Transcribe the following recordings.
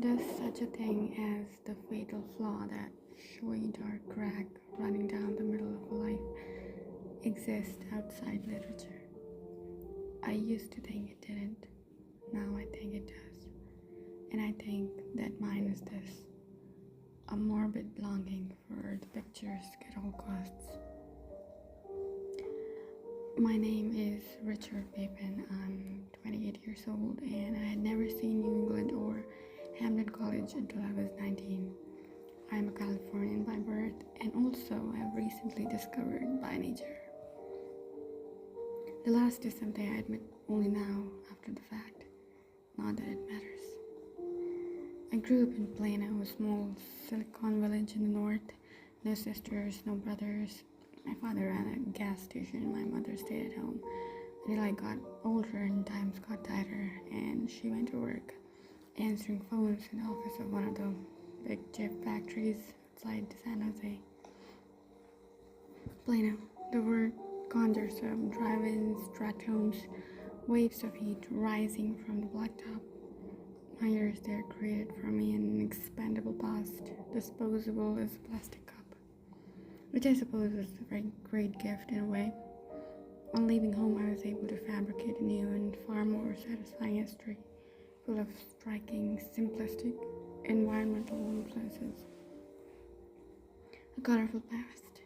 There's such a thing as the fatal flaw that showy dark crack running down the middle of life exists outside literature. I used to think it didn't. Now I think it does. And I think that mine is this: a morbid longing for the picturesque at all costs. My name is Richard Papin. I'm 28 years old and I had never seen New England or Hamden College until I was 19. I'm a Californian by birth and also have recently discovered by nature. The last is something I admit only now after the fact, not that it matters. I grew up in Plano, a small Silicon village in the north. No sisters, no brothers. My father ran a gas station, my mother stayed at home until I got older and times got tighter and she went to work, answering phones in the office of one of the big chip factories outside San Jose. Plano, the word conjures up drive-ins, strat homes, waves of heat rising from the blacktop. My years there created for me an expendable past, disposable as a plastic cup, which I suppose was a very great gift in a way. On leaving home, I was able to fabricate a new and far more satisfying history, full of striking, simplistic, environmental influences. A colorful past,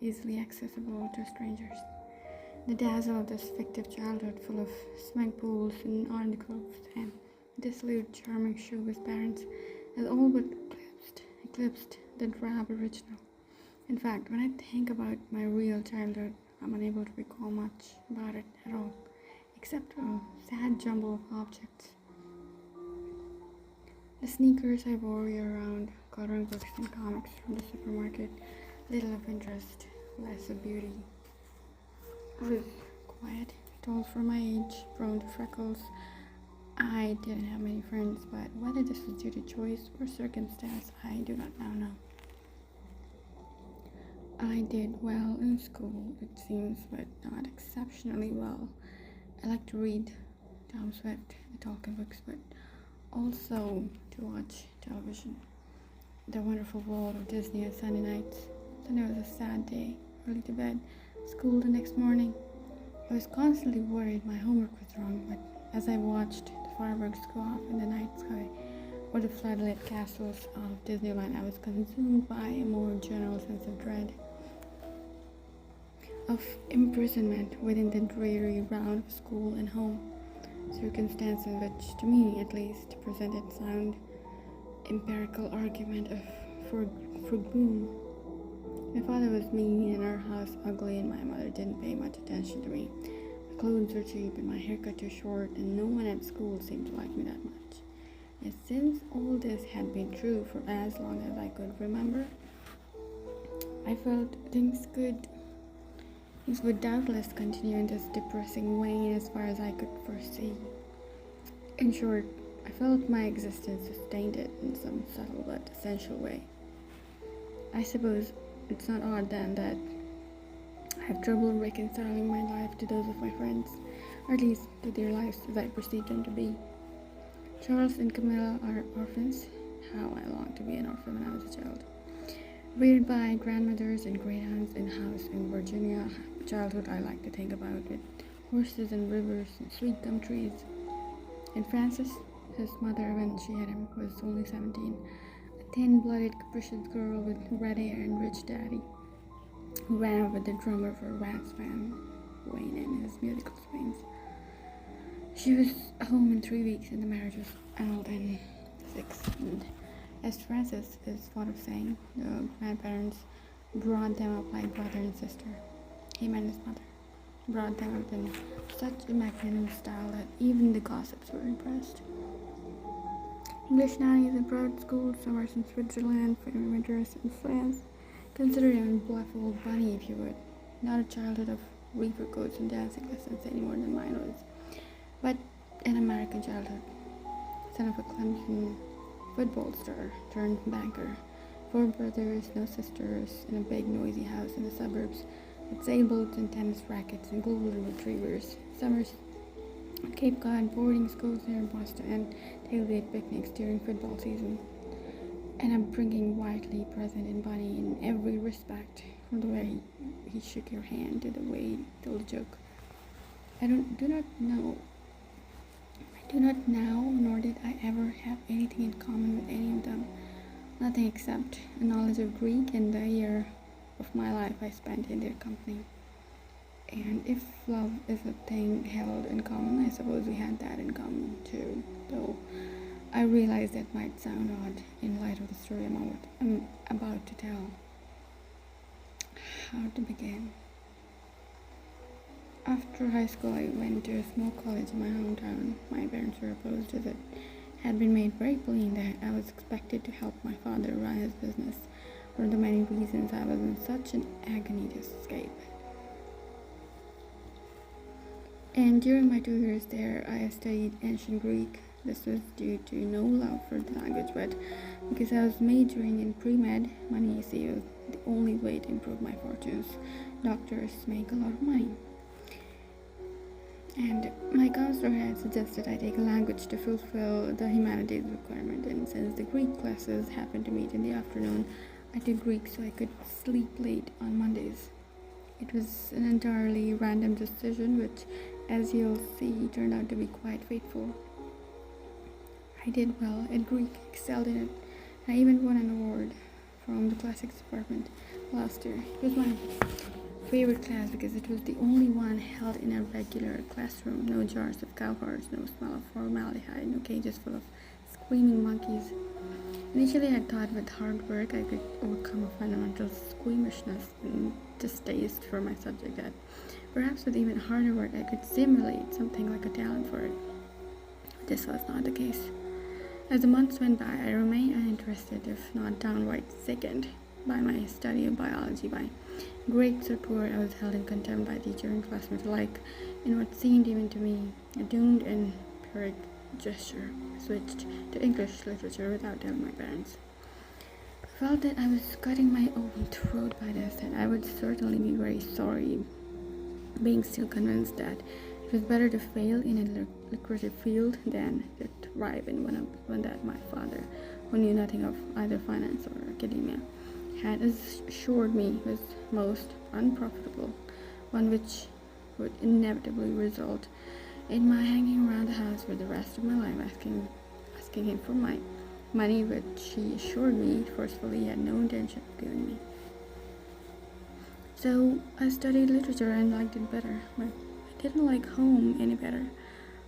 easily accessible to strangers. The dazzle of this fictive childhood full of swimming pools and orange groves and dissolute charming shoeless parents has all but eclipsed the drab original. In fact, when I think about my real childhood, I'm unable to recall much about it at all, except a sad jumble of objects. The sneakers I wore year-round, coloring books and comics from the supermarket, little of interest, less of beauty. I was quiet, tall for my age, prone to freckles. I didn't have many friends, but whether this was due to choice or circumstance, I do not now know. I did well in school, it seems, but not exceptionally well. I like to read Tom Swift, the Tolkien books, but also to watch television. The Wonderful World of Disney on Sunday nights. Sunday was a sad day, early to bed, school the next morning. I was constantly worried my homework was wrong, but as I watched the fireworks go off in the night sky or the floodlit castles of Disneyland, I was consumed by a more general sense of dread, of imprisonment within the dreary round of school and home, circumstances which, to me at least, presented sound empirical argument of forgoon. My father was mean and our house ugly, and my mother didn't pay much attention to me. My clothes were cheap and my haircut too short, and no one at school seemed to like me that much. And since all this had been true for as long as I could remember, I felt things would doubtless continue in this depressing vein as far as I could foresee. In short, I felt my existence sustained it in some subtle but essential way. I suppose it's not odd then that I have trouble reconciling my life to those of my friends, or at least to their lives as I perceive them to be. Charles and Camilla are orphans. How I longed to be an orphan when I was a child. Reared by grandmothers and great aunts in a house in Virginia, a childhood I like to think about with horses and rivers and sweet gum trees. And Francis, his mother when she had him, was only 17, a thin-blooded, capricious girl with red hair and rich daddy, who ran up with the drummer for Rats band, Wayne, and his musical swings. She was home in 3 weeks and the marriage was annulled in 6. And as Francis is fond of saying, the grandparents brought them up like brother and sister. Him and his mother brought them up in such a magnanimous style that even the gossips were impressed. English nannies in private schools, summers in Switzerland, winters in France. Consider him a bluff old bunny if you would. Not a childhood of reefer coats and dancing lessons any more than mine was, but an American childhood. Son of a Clemson football star turned banker. 4 brothers, no sisters, in a big noisy house in the suburbs with sailboats and tennis rackets and golden retrievers. Summers at Cape Cod, boarding schools near Boston, and tailgate picnics during football season, and upbringing widely present in Bunny in every respect, from the way he shook your hand to the way he told a joke. I do not know. I do not now, nor did I ever have anything in common with any of them. Nothing except a knowledge of Greek and the year of my life I spent in their company. And if love is a thing held in common, I suppose we had that in common too, though I realize that might sound odd in light of the story I'm about to tell. How to begin? After high school, I went to a small college in my hometown. My parents were opposed as it had been made very plain that I was expected to help my father run his business, one of the many reasons I was in such an agony to escape. And during my 2 years there, I studied ancient Greek. This was due to no love for the language, but because I was majoring in pre-med, money, you see, was the only way to improve my fortunes. Doctors make a lot of money. And my counselor had suggested I take a language to fulfill the humanities requirement, and since the Greek classes happened to meet in the afternoon, I took Greek so I could sleep late on Mondays. It was an entirely random decision, which, as you'll see, turned out to be quite fateful. I did well at Greek, excelled in it. I even won an award from the classics department last year. It was my favorite class because it was the only one held in a regular classroom. No jars of cow hearts, no smell of formaldehyde, no cages full of screaming monkeys. Initially, I thought with hard work I could overcome a fundamental squeamishness and distaste for my subject, that perhaps with even harder work I could simulate something like a talent for it. This was not the case. As the months went by, I remained uninterested, if not downright sickened, by my study of biology. By grades so poor, I was held in contempt by teacher and classmates alike, in what seemed even to me a doomed and pyrrhic gesture. I switched to English literature without telling my parents. I felt that I was cutting my own throat by this, that I would certainly be very sorry, being still convinced that it was better to fail in a lucrative field than to thrive in one that my father, who knew nothing of either finance or academia, had assured me was most unprofitable, one which would inevitably result in my hanging around the house for the rest of my life, asking him for my money, which he assured me forcefully he had no intention of giving me. So I studied literature and liked it better, but I didn't like home any better.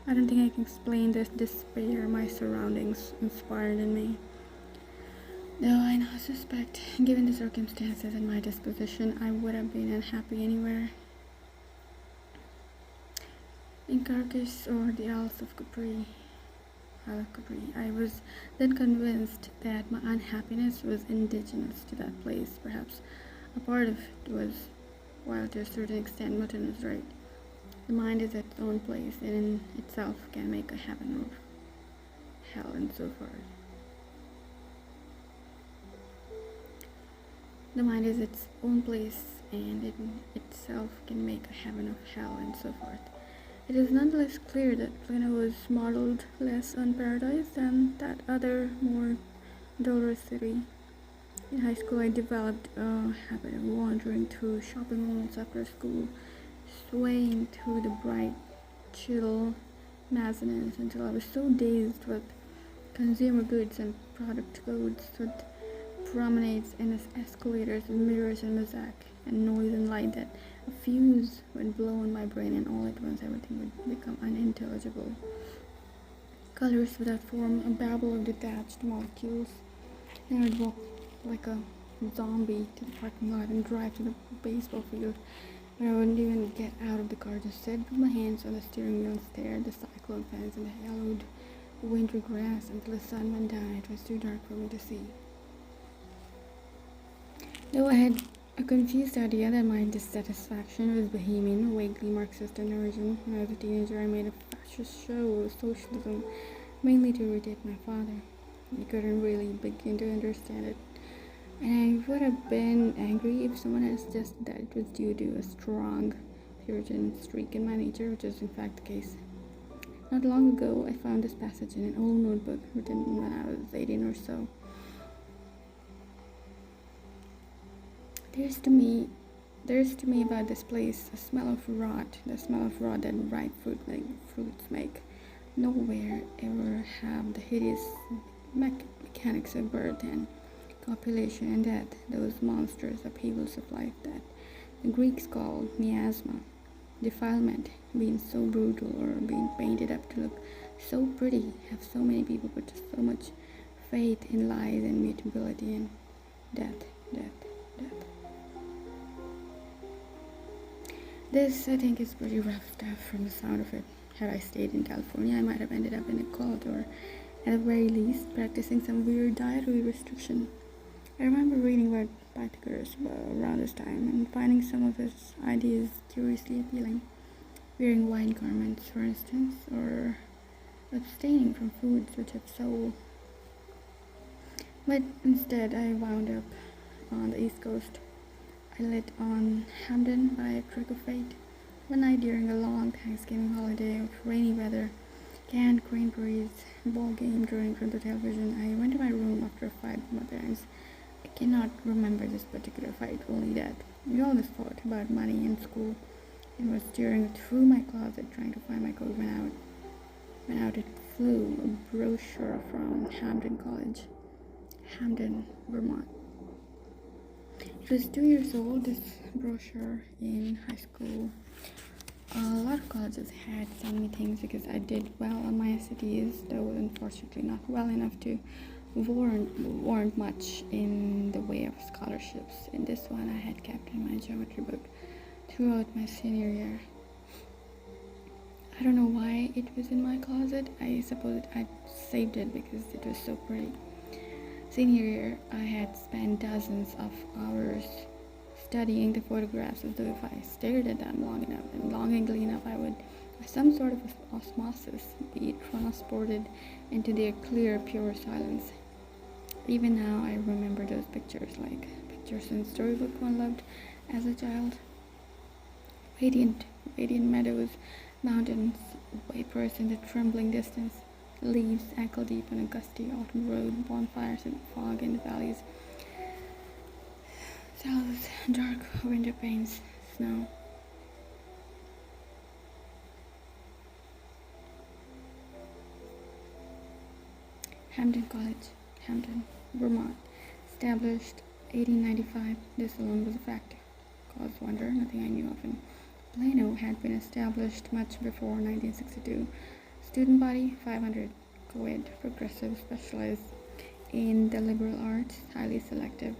I don't think I can explain this despair my surroundings inspired in me. Though I now suspect, given the circumstances and my disposition, I would have been unhappy anywhere. In Carcass or the Isles of Capri, I was then convinced that my unhappiness was indigenous to that place. Perhaps a part of it was, while to a certain extent Merton was right. The mind is its own place, and in itself can make a heaven or hell, and so forth. The mind is its own place, and in itself can make a heaven of hell, and so forth. It is nonetheless clear that Plano was modeled less on paradise than that other, more dolorous city. In high school, I developed a habit of wandering through shopping malls after school, swaying through the bright, chill mezzanines until I was so dazed with consumer goods and product codes, with promenades and escalators with mirrors and mosaic and noise and light, that a fuse would blow in my brain, and all at once everything would become unintelligible. Colors without form, a babble of detached molecules. Then I'd walk like a zombie to the parking lot and drive to the baseball field, where I wouldn't even get out of the car, just sit with my hands on the steering wheel and stare at the cyclone fence and the yellowed winter grass until the sun went down and it was too dark for me to see. Though I had a confused idea that my dissatisfaction was bohemian, vaguely Marxist in origin, when I was a teenager I made a fascist show of socialism, mainly to irritate my father. I couldn't really begin to understand it, and I would have been angry if someone had suggested that it was due to a strong Puritan streak in my nature, which is in fact the case. Not long ago, I found this passage in an old notebook written when I was 18 or so. There's to me about this place a smell of rot, the smell of rot that ripe fruits make. Nowhere ever have the hideous mechanics of birth and copulation and death, those monstrous upheavals of life that the Greeks call miasma, defilement, being so brutal or being painted up to look so pretty, have so many people put so much faith in lies and mutability and death. This, I think, is pretty rough stuff from the sound of it. Had I stayed in California, I might have ended up in a cult or, at the very least, practicing some weird dietary restriction. I remember reading about Pythagoras around this time and finding some of his ideas curiously appealing. Wearing wine garments, for instance, or abstaining from foods which have soul. But instead, I wound up on the East Coast. I lit on Hamden by a trick of fate. One night during a long Thanksgiving holiday of rainy weather, canned cranberries, ball game during front of television, I went to my room after a fight with my parents. I cannot remember this particular fight, only that we always fought about money in school, and was staring through my closet trying to find my coat when out it flew, a brochure from Hamden College, Hamden, Vermont. It was 2 years old, this brochure, in high school. A lot of colleges had sent me things because I did well on my SATs, though unfortunately not well enough to warrant much in the way of scholarships. In this one, I had kept in my geometry book throughout my senior year. I don't know why it was in my closet. I suppose I saved it because it was so pretty. Senior year, I had spent dozens of hours studying the photographs as though if I stared at them long enough and longingly enough, I would, by some sort of osmosis, be transported into their clear, pure silence. Even now, I remember those pictures, like pictures in storybook one loved as a child. Radiant meadows, mountains, vapors in the trembling distance, leaves ankle-deep on a gusty autumn road, bonfires and fog in the valleys, sallows, dark window panes, snow. Hamden College, Hamden, Vermont, established 1895. This alone was a fact. Caused wonder, nothing I knew of in Plano had been established much before 1962. Student body, 500. Co-ed, progressive, specialized in the liberal arts, highly selective.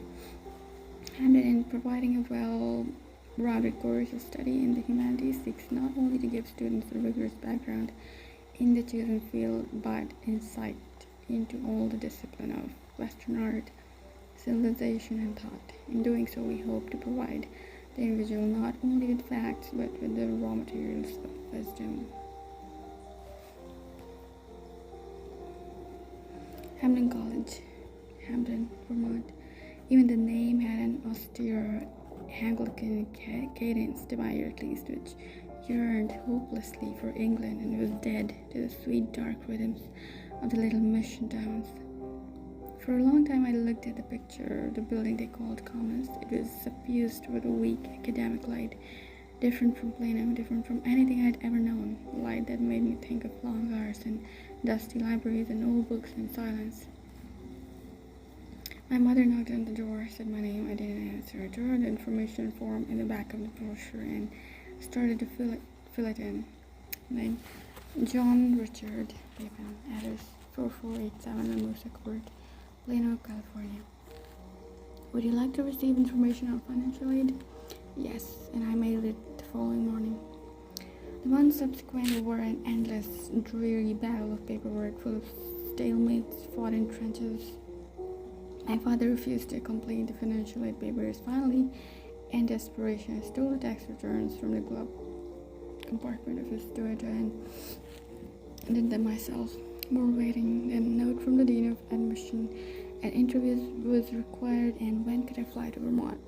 Hamden, in providing a well-rounded course of study in the humanities, seeks not only to give students a rigorous background in the chosen field, but insight into all the discipline of Western art, civilization, and thought. In doing so, we hope to provide the individual not only with facts, but with the raw materials of wisdom. Hamden College, Hamden, Vermont. Even the name had an austere Anglican cadence to my ear, at least, which yearned hopelessly for England and was dead to the sweet dark rhythms of the little mission towns. For a long time I looked at the picture, the building they called Commons. It was suffused with a weak academic light, different from Plano, different from anything I'd ever known, a light that made me think of long hours and dusty libraries and old books and silence. My mother knocked on the door, said my name. I didn't answer. I drew the information form in the back of the brochure and started to fill it in. Name: John Richard Raven, address 4487 Mimosa Court, Plano, California. Would you like to receive information on financial aid? Yes, and I mailed it the following morning. The months subsequent were an endless, dreary battle of paperwork full of stalemates fought in trenches. My father refused to complete the financial aid papers. Finally, in desperation, I stole the tax returns from the glove compartment of his Toyota and did them myself. More waiting, then a note from the dean of admission. An interview was required, and when could I fly to Vermont?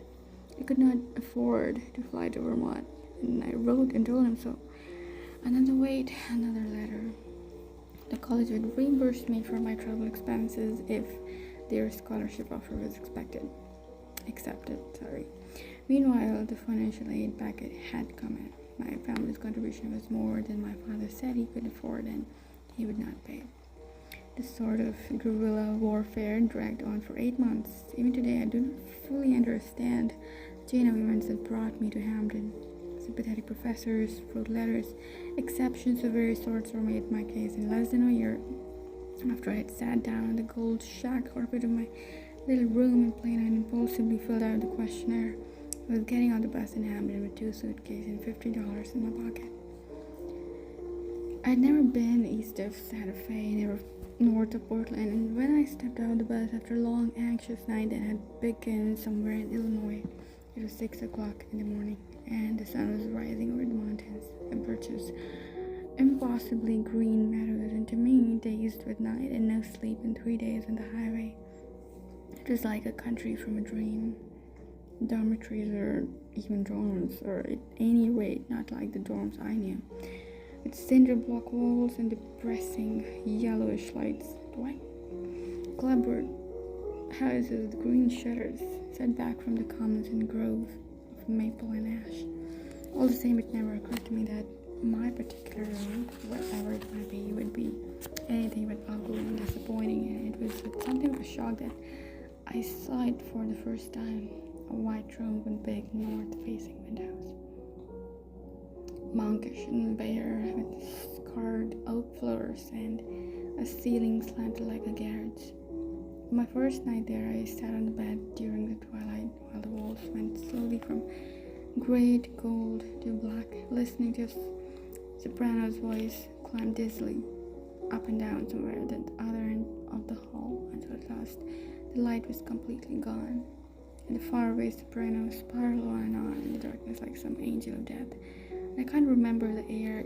I could not afford to fly to Vermont, and I wrote and told him so. Another wait, another letter. The college would reimburse me for my travel expenses if their scholarship offer was accepted. Meanwhile, the financial aid packet had come in. My family's contribution was more than my father said he could afford, and he would not pay. This sort of guerrilla warfare dragged on for 8 months. Even today, I do not fully understand the chain of events that brought me to Hamden. Sympathetic professors wrote letters. Exceptions of various sorts were made in my case in less than a year. After I had sat down on the gold shag carpet of my little room in Plain and impulsively filled out the questionnaire, I was getting on the bus in Hamden with 2 suitcases and $50 in my pocket. I had never been east of Santa Fe, never north of Portland, and when I stepped out of the bus after a long, anxious night that had begun somewhere in Illinois, it was 6 o'clock in the morning, and the sun was rising over the mountains and birches, impossibly green meadows, and to me, dazed with night and no sleep in 3 days on the highway, it was like a country from a dream. Dormitories or even dorms, or at any rate, not like the dorms I knew, with cinder block walls and depressing yellowish lights. Clapboard houses with green shutters set back from the commons and grove of maple and ash. All the same, it never occurred to me that my particular room, whatever it might be, would be anything but ugly and disappointing, and it was with something of a shock that I saw it for the first time. A white room with big north-facing windows, monkish and bare, with scarred oak floors and a ceiling slanted like a garage. My first night there, I sat on the bed during the twilight while the walls went slowly from gray to gold to black, listening to a soprano's voice climb dizzily up and down somewhere at the other end of the hall until at last the light was completely gone. And the faraway soprano spiraled on and on in the darkness like some angel of death. And I can't remember the air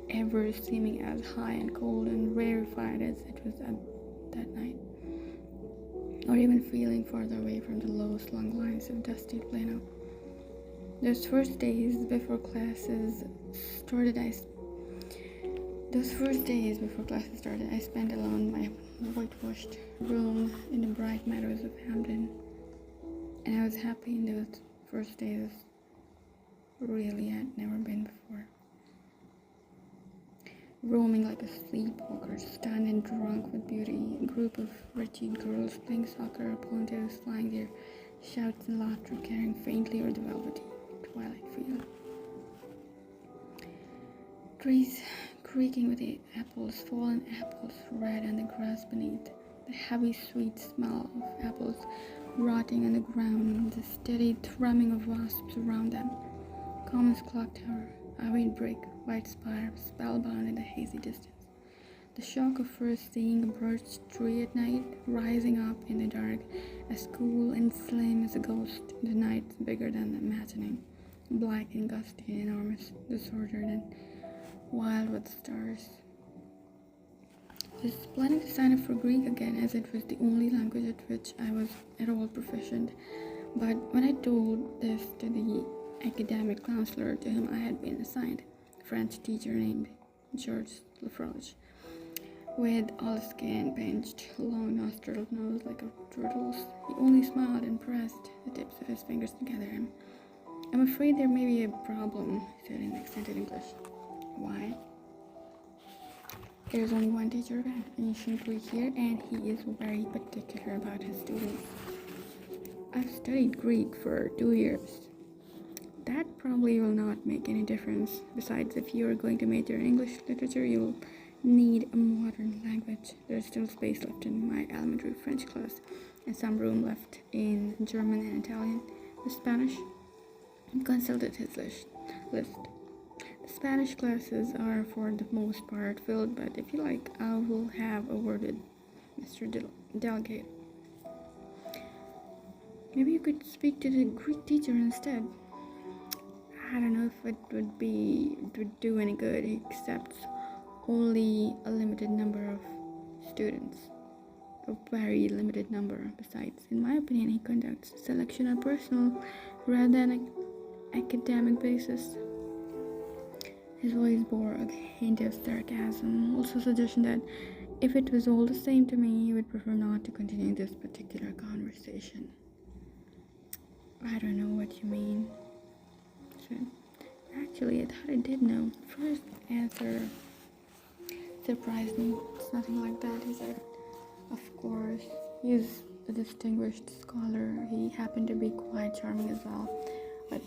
ever seeming as high and cold and rarefied as it was that night, or even feeling farther away from the low slung lines of dusty Plano. Those first days before classes started, I spent alone in my whitewashed room in the bright meadows of Hamden. And I was happy in those first days, really had never been before. Roaming like a sleepwalker, stunned and drunk with beauty, a group of wretched girls playing soccer, pontos flying their shouts and laughter, carrying faintly over the velvety twilight field. Trees creaking with the apples, fallen apples, red on the grass beneath, the heavy sweet smell of apples rotting on the ground, the steady thrumming of wasps around them. Commons clock tower, ivory brick, white spire, spellbound in the hazy distance. The shock of first seeing a birch tree at night, rising up in the dark, as cool and slim as a ghost, the night bigger than imagining, black and gusty and enormous, disordered and wild with stars. I was planning to sign up for Greek again, as it was the only language at which I was at all proficient. But when I told this to the academic counselor to whom I had been assigned, a French teacher named Georges Lafroche, with olive skin, pinched, long nostriled nose like a turtle's, he only smiled and pressed the tips of his fingers together. I'm afraid there may be a problem, he said in accented English. Why? There's only one teacher of ancient Greek here, and he is very particular about his students. I've studied Greek for 2 years. That probably will not make any difference. Besides, if you are going to major in English literature, you'll need a modern language. There's still space left in my elementary French class, and some room left in German and Italian. The Spanish, he consulted his list. The Spanish classes are for the most part filled, but if you like, I will have a word with Mr. Delegate. Maybe you could speak to the Greek teacher instead. I don't know if it would do any good. He accepts only a limited number of students. A very limited number. Besides, in my opinion, he conducts selection on personal rather than academic basis. His voice bore a hint of sarcasm, also suggesting that if it was all the same to me, he would prefer not to continue this particular conversation. I don't know what you mean. So, actually, I thought I did know. First answer surprised me. It's nothing like that. He said, of course, he's a distinguished scholar. He happened to be quite charming as well. But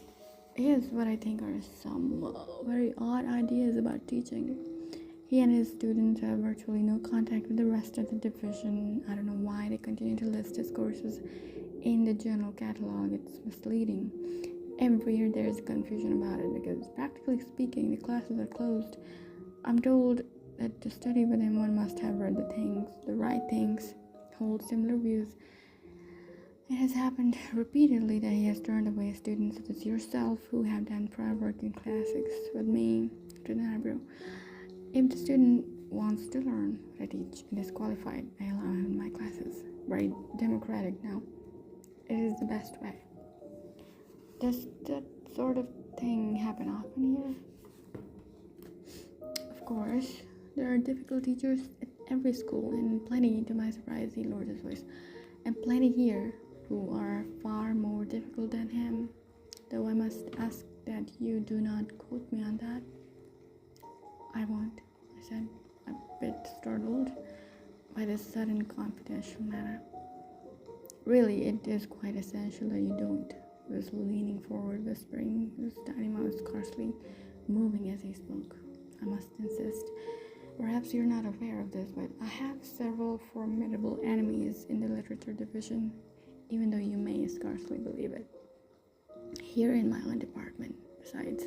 here's what I think are some very odd ideas about teaching. He and his students have virtually no contact with the rest of the division. I don't know why they continue to list his courses in the journal catalog. It's misleading. Every year there is confusion about it because, practically speaking, the classes are closed. I'm told that to study with him, one must have read the right things, hold similar views. It has happened repeatedly that he has turned away students such as yourself who have done prior work in classics with me to an eyebrow. If the student wants to learn what I teach and is qualified, I allow him in my classes. Very democratic now. It is the best way. Does that sort of thing happen often here? Of course, there are difficult teachers at every school, and plenty, to my surprise, he lowered his voice, and plenty here who are far more difficult than him, though I must ask that you do not quote me on that. I won't, I said, a bit startled by this sudden confidential matter. Really, it is quite essential that you don't. He was leaning forward, whispering, his tiny mouth scarcely moving as he spoke. I must insist. Perhaps you're not aware of this, but I have several formidable enemies in the literature division, even though you may scarcely believe it. Here in my own department, besides,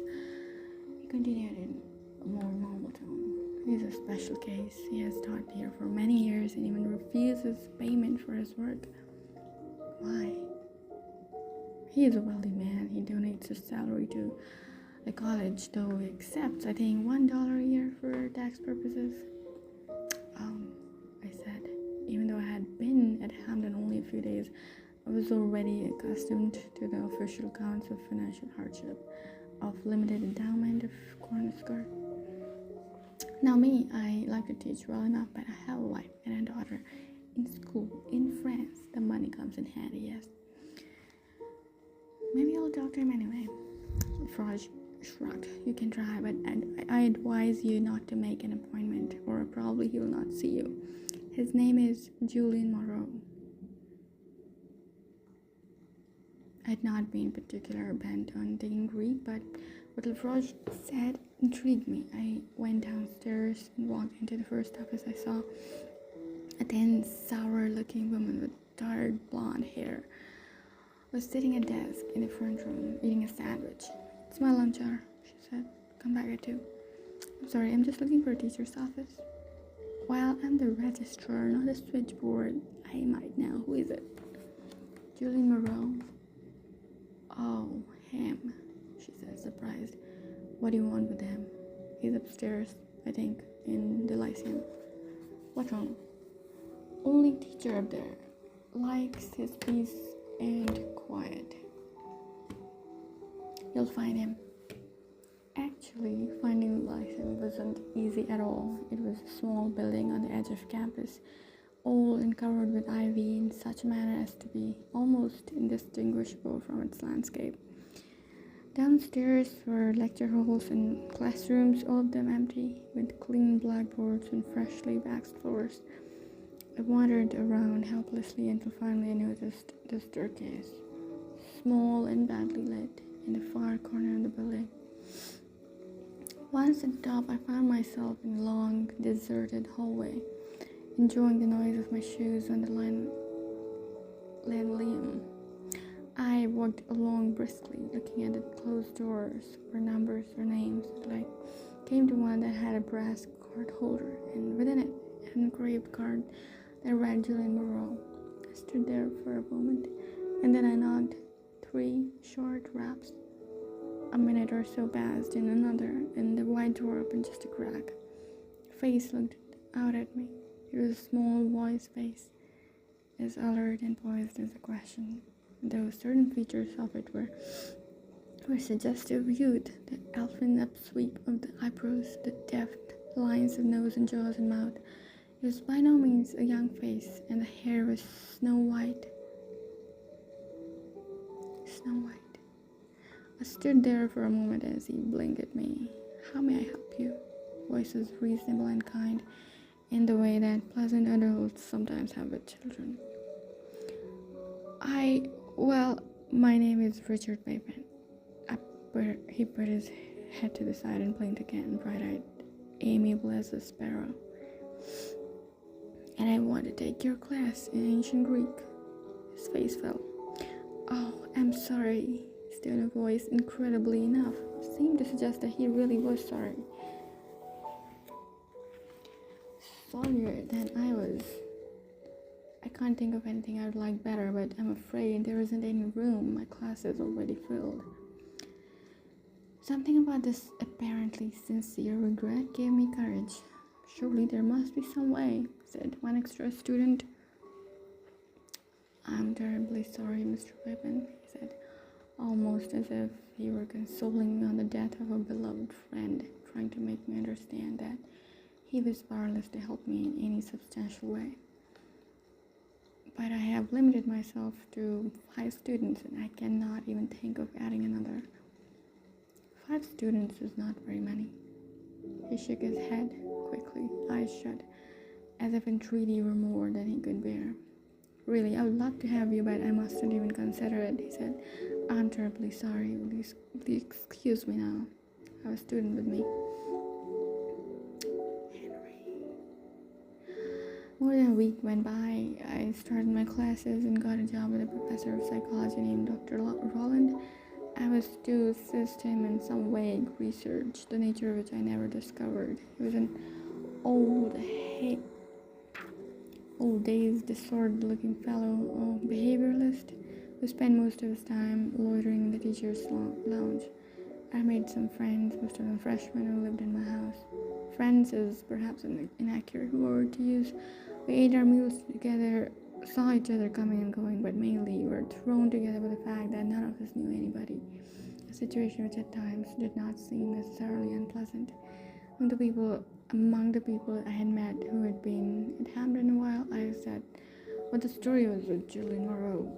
he continued in a more normal tone. He's a special case. He has taught here for many years and even refuses payment for his work. Why? He is a wealthy man. He donates his salary to the college, though he accepts, I think, $1 a year for tax purposes. I said, even though I had been at Hamden only a few days, I was already accustomed to the official accounts of financial hardship, of limited endowment, of corner-skirt. Now me, I like to teach well enough, but I have a wife and a daughter in school in France. The money comes in handy, yes. Maybe I'll talk to him anyway. Froj shrugged. You can try, but I advise you not to make an appointment, or probably he will not see you. His name is Julian Moreau. I had not been particularly bent on taking Greek, but what Lafroge said intrigued me. I went downstairs and walked into the first office I saw. A thin, sour-looking woman with dark blonde hair was sitting at a desk in the front room, eating a sandwich. It's my lunch hour, she said. Come back at 2. I'm sorry, I'm just looking for a teacher's office. Well, I'm the registrar, not the switchboard. I might know. Who is it? Julian Moreau. Oh, him, she said, surprised. What do you want with him? He's upstairs, I think, in the Lyceum. What's wrong? Only teacher up there. Likes his peace and quiet. You'll find him. Actually, finding the Lyceum wasn't easy at all. It was a small building on the edge of campus, old and covered with ivy in such a manner as to be almost indistinguishable from its landscape. Downstairs were lecture halls and classrooms, all of them empty, with clean blackboards and freshly waxed floors. I wandered around helplessly until finally I noticed the staircase, small and badly lit, in the far corner of the building. Once at the top, I found myself in a long, deserted hallway, enjoying the noise of my shoes on the linoleum. I walked along briskly, looking at the closed doors for numbers or names, until I came to one that had a brass card holder, and within it, an engraved card that read Julian Moreau. I stood there for a moment, and then I knocked 3 short raps. A minute or so passed, and another, and the wide door opened just a crack. A face looked out at me. It was a small boy's face, as alert and poised as a question, though certain features of it were were suggestive youth, the elfin upsweep of the eyebrows, the deft lines of nose and jaws and mouth. It was by no means a young face, and the hair was snow white. Snow white. I stood there for a moment as he blinked at me. "How may I help you?" Voice was reasonable and kind, in the way that pleasant adults sometimes have with children. Well, my name is Richard Maypen. He put his head to the side and blinked again, bright-eyed, amiable as a sparrow. "And I want to take your class in ancient Greek." His face fell. "Oh, I'm sorry." His tone of voice, incredibly enough, seemed to suggest that he really was sorry. Sorrier than I was. "I can't think of anything I would like better, but I'm afraid there isn't any room. My class is already filled." Something about this apparently sincere regret gave me courage. "Surely there must be some way," said one extra student. "I'm terribly sorry, Mr. Pippin," he said, almost as if he were consoling me on the death of a beloved friend, trying to make me understand that he was powerless to help me in any substantial way. "But I have limited myself to 5 students, and I cannot even think of adding another." 5 students is not very many. He shook his head quickly, eyes shut, as if entreaty were more than he could bear. "Really, I would love to have you, but I mustn't even consider it," he said. "I'm terribly sorry. Please excuse me now. I have a student with me." More than a week went by. I started my classes and got a job with a professor of psychology named Dr. Roland. I was to assist him in some vague research, the nature of which I never discovered. He was an old, dazed, disordered-looking fellow, a behavioralist, who spent most of his time loitering in the teacher's lounge. I made some friends, most of them freshmen who lived in my house. Friends is perhaps an inaccurate word to use. We ate our meals together, saw each other coming and going, but mainly were thrown together by the fact that none of us knew anybody, a situation which at times did not seem necessarily unpleasant. Among the people I had met who had been at Hampton a while, I said what the story was with Julian Moreau.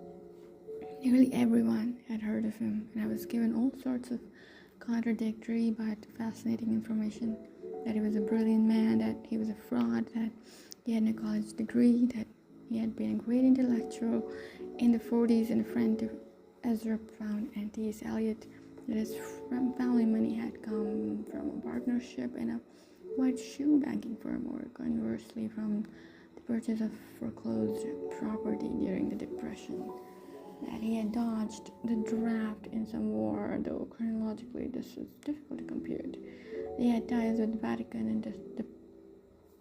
Nearly everyone had heard of him, and I was given all sorts of contradictory but fascinating information. That he was a brilliant man, that he was a fraud, that he had no college degree, that he had been a great intellectual in the 40s and a friend to Ezra Pound and T.S. Eliot, that his family money had come from a partnership in a white shoe banking firm, or conversely from the purchase of foreclosed property during the Depression, that he had dodged the draft in some war, though chronologically this is difficult to compute. He had ties with the Vatican and the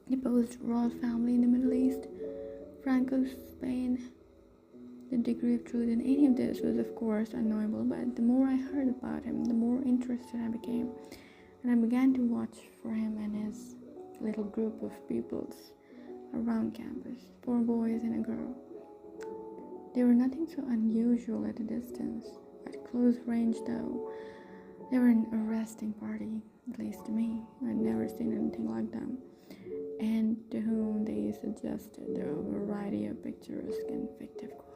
deposed royal family in the Middle East, Franco, Spain. The degree of truth in any of this was of course unknowable, but the more I heard about him, the more interested I became, and I began to watch for him and his little group of pupils around campus, 4 boys and a girl. They were nothing so unusual at a distance. At close range, though, they were an arresting party, at least to me. I'd never seen anything like them, and to whom they suggested a variety of picturesque and fictive qualities.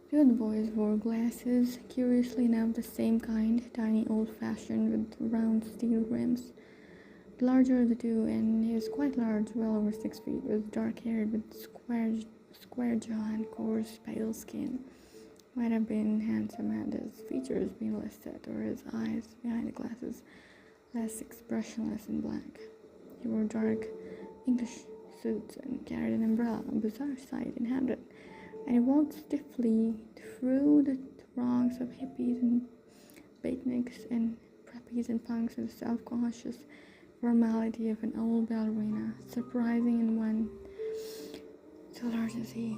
2 of the boys wore glasses, curiously enough the same kind, tiny, old-fashioned, with round steel rims. The larger of the 2, and he was quite large, well over 6 feet, was dark-haired with square jaw and coarse, pale skin. Might have been handsome had his features been less set, or his eyes behind the glasses less expressionless and blank. He wore dark English suits and carried an umbrella, a bizarre sight in Hampton, and he walked stiffly through the throngs of hippies and beatniks and preppies and punks with the self-conscious formality of an old ballerina, surprising in one so large as he.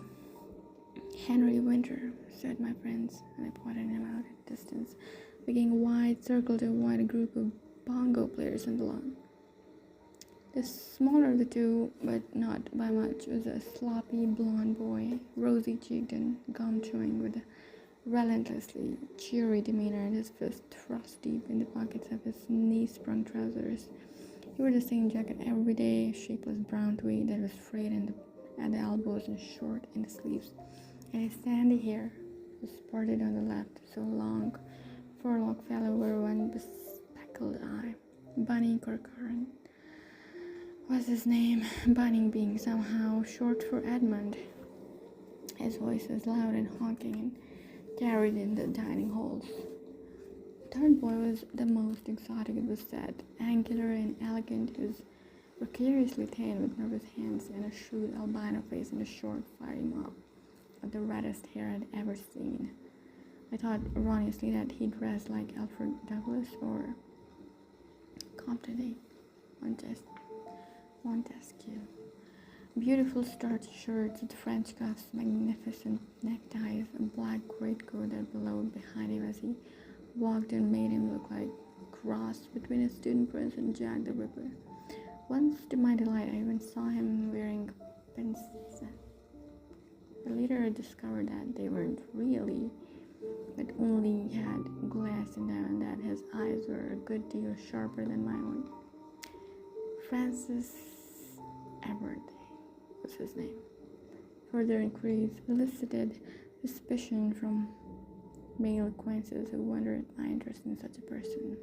"Henry Winter," said my friends, and I pointed him out at a distance, making a wide circle to avoid a group of bongo players on the lawn. The smaller of the 2, but not by much, was a sloppy blonde boy, rosy-cheeked and gum-chewing, with a relentlessly cheery demeanor and his fist thrust deep in the pockets of his knee-sprung trousers. He wore the same jacket every day, shapeless brown tweed that was frayed at the elbows and short in the sleeves, and his sandy hair was parted on the left, so long, forelock fell over one bespectacled eye. Bunny Corcoran was his name, Bunny being somehow short for Edmund. His voice was loud and honking and carried in the dining halls. The third boy was the most exotic, it was said, angular and elegant. He was precariously thin with nervous hands and a shrewd albino face and a short firing mouth of the reddest hair I'd ever seen. I thought erroneously that he dressed like Alfred Douglas or Compton Montesquieu. Beautiful starched shirts with French cuffs, magnificent neckties, a black greatcoat that billowed behind him as he walked and made him look like a cross between a student prince and Jack the Ripper. Once, to my delight, I even saw him wearing pince. But later I discovered that they weren't really, but only had glass in them, and that his eyes were a good deal sharper than my own. Francis Everett was his name. Further inquiries elicited suspicion from male acquaintances who wondered at my interest in such a person.